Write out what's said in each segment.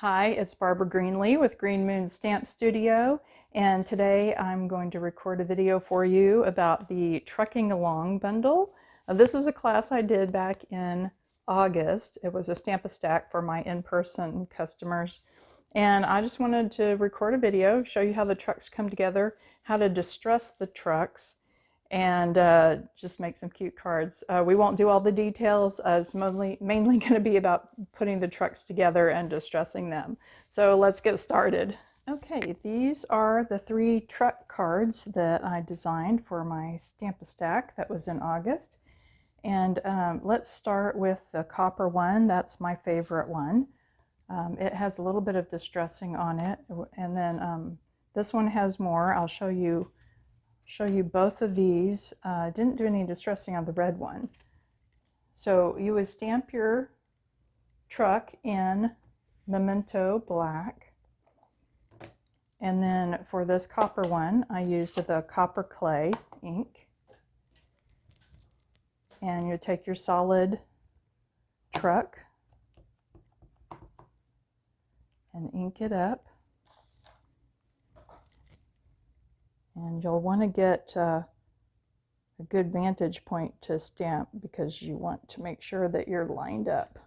Hi, it's Barbara Greenlee with Green Moon Stamp Studio, and today I'm going to record a video for you about the Trucking Along bundle. This is a class I did back in August. It was a Stamp-A-Stack for my in-person customers, and I just wanted to record a video, show you how the trucks come together, how to distress the trucks, and just make some cute cards. We won't do all the details. It's mainly going to be about putting the trucks together and distressing them. So let's get started. Okay, these are the 3 truck cards that I designed for my Stamp-A-Stack that was in August. And let's start with the copper one. That's my favorite one. It has a little bit of distressing on it, and then this one has more. I'll show you both of these. Didn't do any distressing on the red one. So you would stamp your truck in Memento Black, and then for this copper one I used the copper clay ink, and you take your solid truck and ink it up. And you'll want to get a good vantage point to stamp because you want to make sure that you're lined up.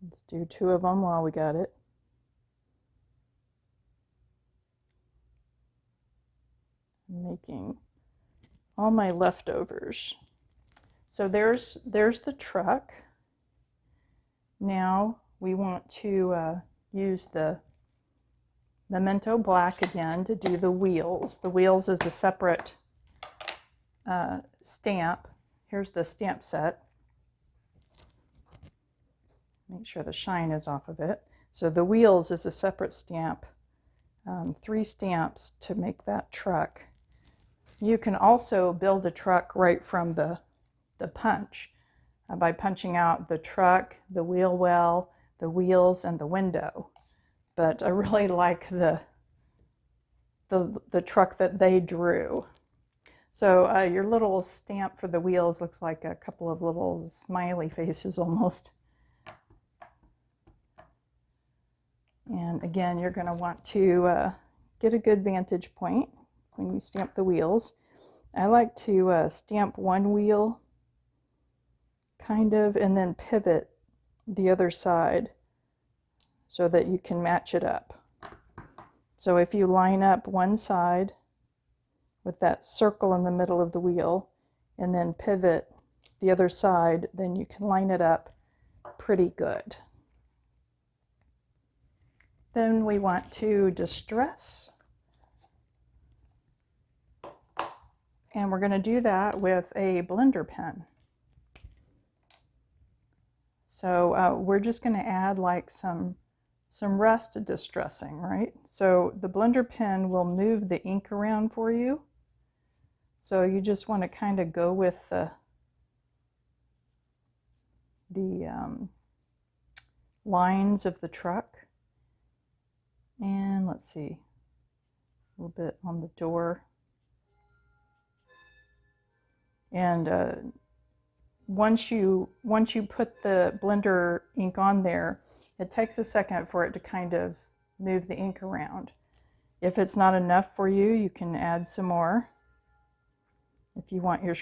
Let's do 2 of them while we got it. I'm making all my leftovers. So there's the truck. Now we want to use the Memento Black again to do the wheels. The wheels is a separate stamp. Here's the stamp set. Make sure the shine is off of it. So the wheels is a separate stamp. 3 stamps to make that truck. You can also build a truck right from the punch by punching out the truck, the wheel well, the wheels, and the window. But I really like the truck that they drew. So your little stamp for the wheels looks like a couple of little smiley faces almost. And again, you're going to want to get a good vantage point when you stamp the wheels. I like to stamp one wheel kind of and then pivot the other side so that you can match it up. So if you line up one side with that circle in the middle of the wheel and then pivot the other side, then you can line it up pretty good. Then we want to distress. And we're going to do that with a blender pen. So we're just going to add like some rust distressing, right? So the blender pen will move the ink around for you. So you just want to kind of go with the lines of the truck. And let's see, a little bit on the door. And once you put the blender ink on there, it takes a second for it to kind of move the ink around. If it's not enough for you, you can add some more. If you want your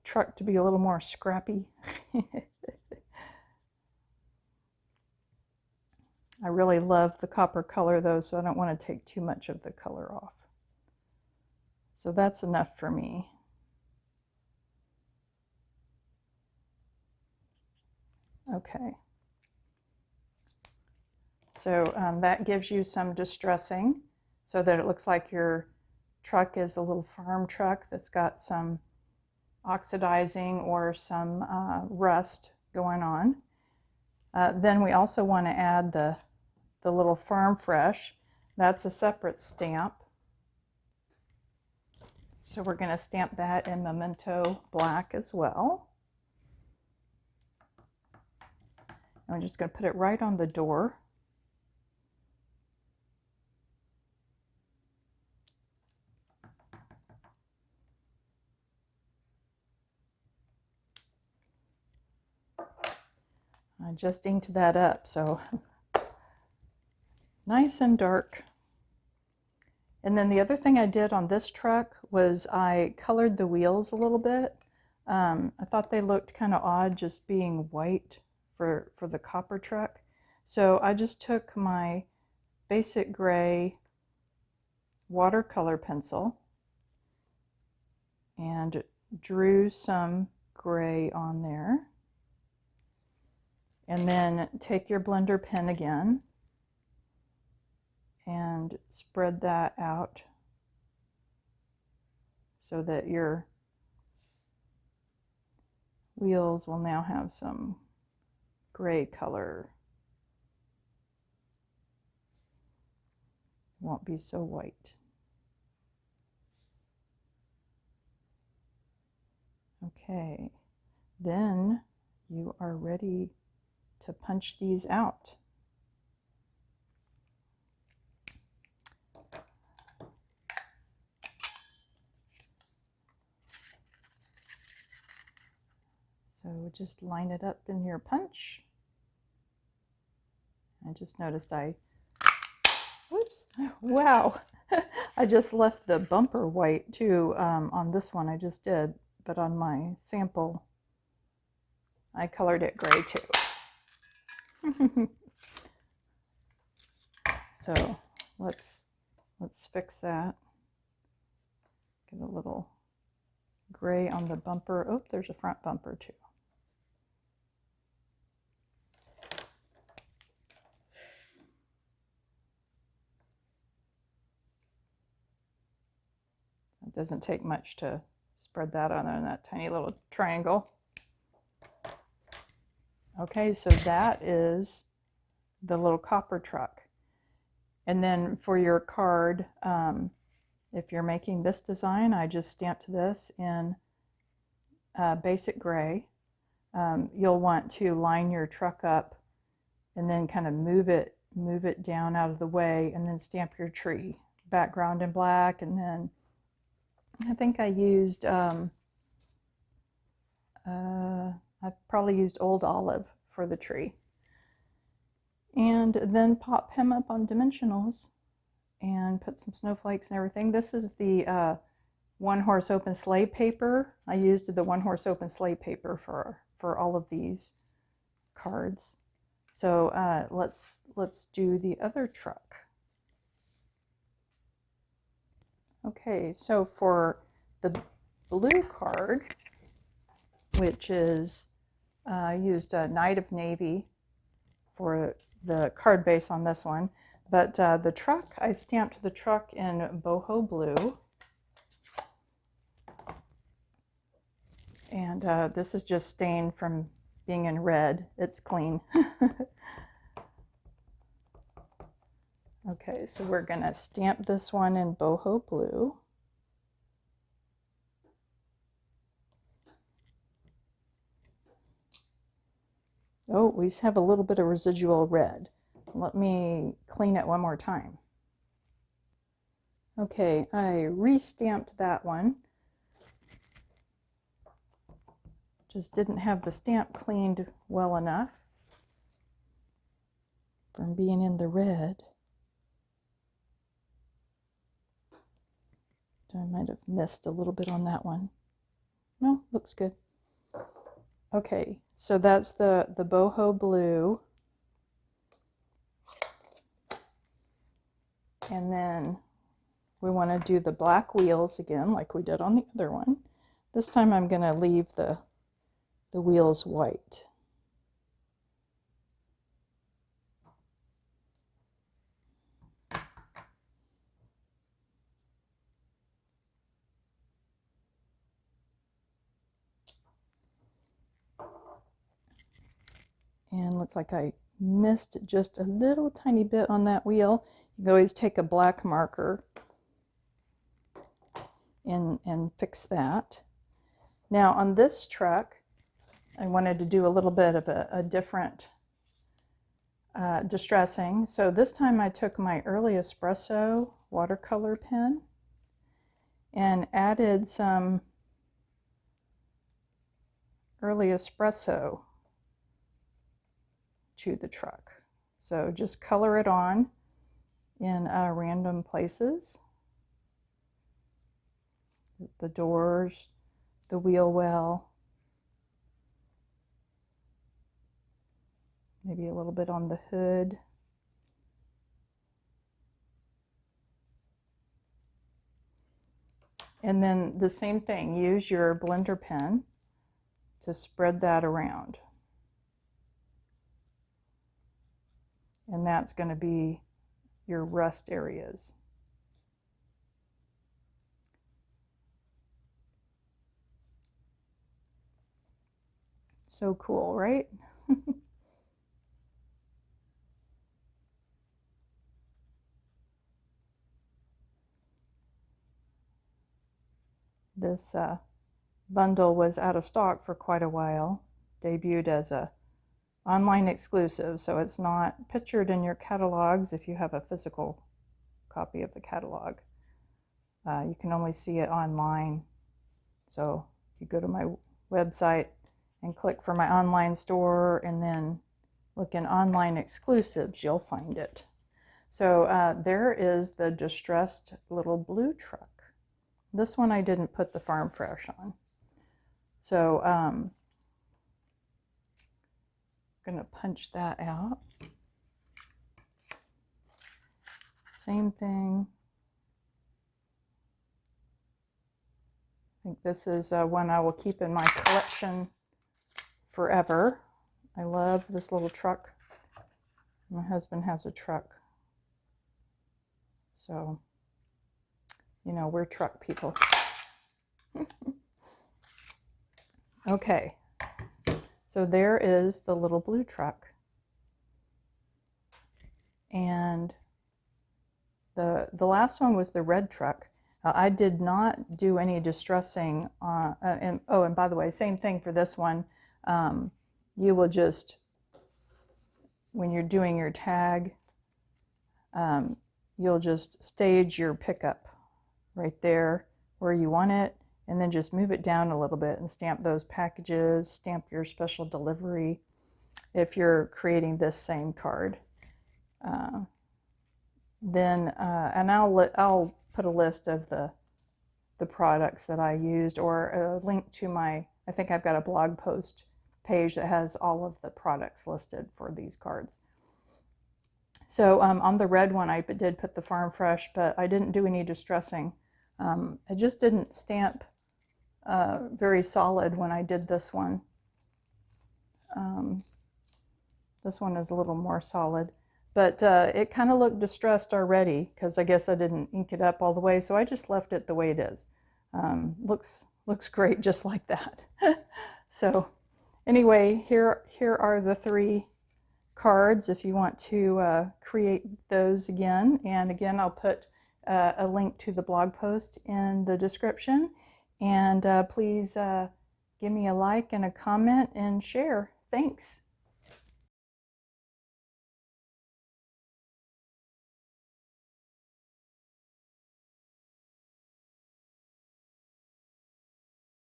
truck to be a little more scrappy. I really love the copper color though, so I don't want to take too much of the color off. So that's enough for me. Okay. So that gives you some distressing so that it looks like your truck is a little farm truck that's got some oxidizing or some rust going on. Then we also want to add the little Farm Fresh. That's a separate stamp. So we're going to stamp that in Memento Black as well. And we're just going to put it right on the door. I just inked that up, so nice and dark. And then the other thing I did on this truck was I colored the wheels a little bit. I thought they looked kind of odd just being white for the copper truck. So I just took my basic gray watercolor pencil and drew some gray on there. And then take your blender pen again and spread that out so that your wheels will now have some gray color. It won't be so white. Okay, then you are ready to punch these out. So just line it up in your punch. I just noticed whoops, wow. I just left the bumper white too on this one I just did, but on my sample, I colored it gray too. So let's fix that. Get a little gray on the bumper. Oh, there's a front bumper too. It doesn't take much to spread that on there in that tiny little triangle. Okay, so that is the little copper truck. And then for your card, if you're making this design, I just stamped this in basic gray. You'll want to line your truck up and then kind of move it down out of the way, and then stamp your tree. Background in black, and then I think I used, I probably used Old Olive for the tree. And then pop him up on dimensionals and put some snowflakes and everything. This is the one horse open sleigh paper. I used the one horse open sleigh paper for all of these cards. So let's do the other truck. Okay, so for the blue card, which is I used a Night of Navy for the card base on this one, but the truck, I stamped the truck in boho blue. And this is just stained from being in red. It's clean. Okay, so we're gonna stamp this one in boho blue. Oh, we have a little bit of residual red. Let me clean it one more time. Okay, I re-stamped that one. Just didn't have the stamp cleaned well enough from being in the red. I might have missed a little bit on that one. No, looks good. Okay, so that's the boho blue. And then we want to do the black wheels again like we did on the other one. This time I'm going to leave the wheels white. And looks like I missed just a little tiny bit on that wheel. You can always take a black marker and fix that. Now on this truck, I wanted to do a little bit of a different distressing. So this time I took my Early Espresso watercolor pen and added some Early Espresso to the truck. So just color it on in random places. The doors, the wheel well, maybe a little bit on the hood. And then the same thing, use your blender pen to spread that around. And that's going to be your rust areas. So cool, right? This bundle was out of stock for quite a while, debuted as a online exclusive, so it's not pictured in your catalogs if you have a physical copy of the catalog. You can only see it online. So if you go to my website and click for my online store and then look in online exclusives, you'll find it. So there is the distressed little blue truck. This one I didn't put the Farm Fresh on. So I'm going to punch that out. Same thing. I think this is one I will keep in my collection forever. I love this little truck. My husband has a truck. So, you know, we're truck people. Okay, so there is the little blue truck. And the last one was the red truck. I did not do any distressing on, and by the way, same thing for this one. You will just, when you're doing your tag, you'll just stage your pickup right there where you want it, and then just move it down a little bit and stamp those packages, stamp your special delivery if you're creating this same card. And I'll put a list of the products that I used, or a link to my, I think I've got a blog post page that has all of the products listed for these cards. So on the red one, I did put the Farm Fresh, but I didn't do any distressing. I just didn't stamp very solid when I did this one. This one is a little more solid, but it kind of looked distressed already because I guess I didn't ink it up all the way, so I just left it the way it is. Looks great just like that. So anyway, here are the 3 cards if you want to create those again. And again, I'll put a link to the blog post in the description. And please give me a like and a comment and share. Thanks.